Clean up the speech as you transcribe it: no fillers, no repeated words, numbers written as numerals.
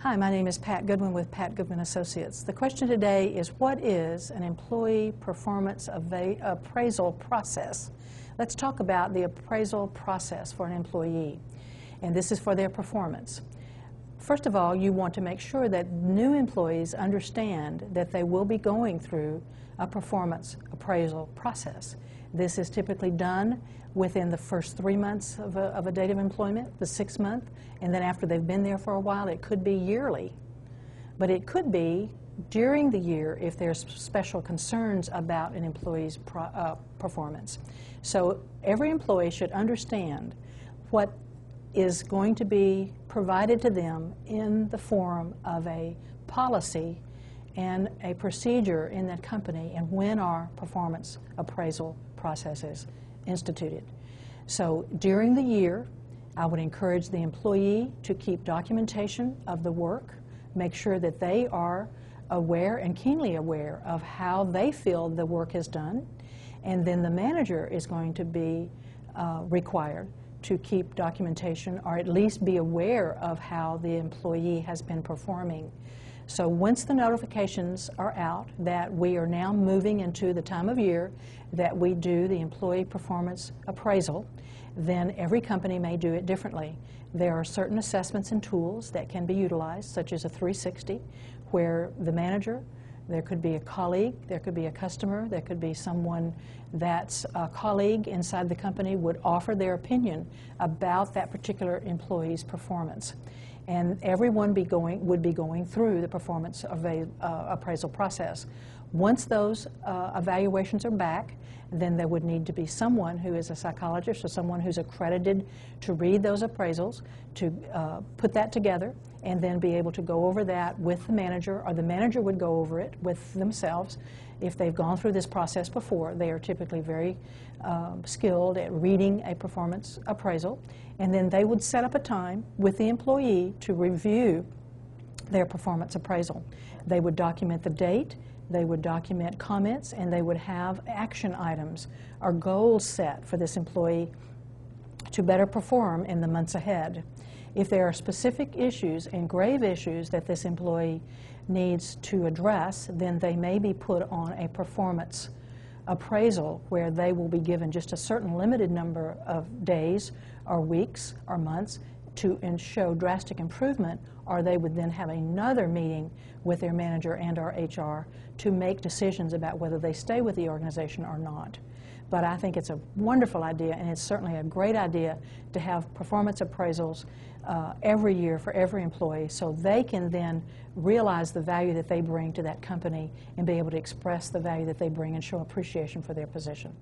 Hi, my name is Pat Goodwin with Pat Goodwin Associates. The question today is, what is an employee performance appraisal process? Let's talk about the appraisal process for an employee, and this is for their performance. First of all, you want to make sure that new employees understand that they will be going through a performance appraisal process. This is typically done within the first 3 months of a date of employment, the 6th month, and then after they've been there for a while, it could be yearly. But it could be during the year if there's special concerns about an employee's performance. So every employee should understand what is going to be provided to them in the form of a policy and a procedure in that company, and when our performance appraisal processes instituted. So during the year, I would encourage the employee to keep documentation of the work, make sure that they are aware and keenly aware of how they feel the work is done, and then the manager is going to be required to keep documentation or at least be aware of how the employee has been performing. So once the notifications are out that we are now moving into the time of year that we do the employee performance appraisal, then every company may do it differently. There are certain assessments and tools that can be utilized, such as a 360, where the manager, there could be a colleague, there could be a customer, there could be someone that's a colleague inside the company would offer their opinion about that particular employee's performance. And everyone would be going through the performance appraisal process. Once those evaluations are back, then there would need to be someone who is a psychologist or someone who's accredited to read those appraisals, to put that together, and then be able to go over that with the manager, or the manager would go over it with themselves. If they've gone through this process before, they are typically very skilled at reading a performance appraisal, and then they would set up a time with the employee to review their performance appraisal. They would document the date, they would document comments, and they would have action items or goals set for this employee to better perform in the months ahead. If there are specific issues and grave issues that this employee needs to address, then they may be put on a performance appraisal where they will be given just a certain limited number of days or weeks or months to show drastic improvement, or they would then have another meeting with their manager and our HR to make decisions about whether they stay with the organization or not. But I think it's a wonderful idea, and it's certainly a great idea to have performance appraisals every year for every employee, so they can then realize the value that they bring to that company and be able to express the value that they bring and show appreciation for their position.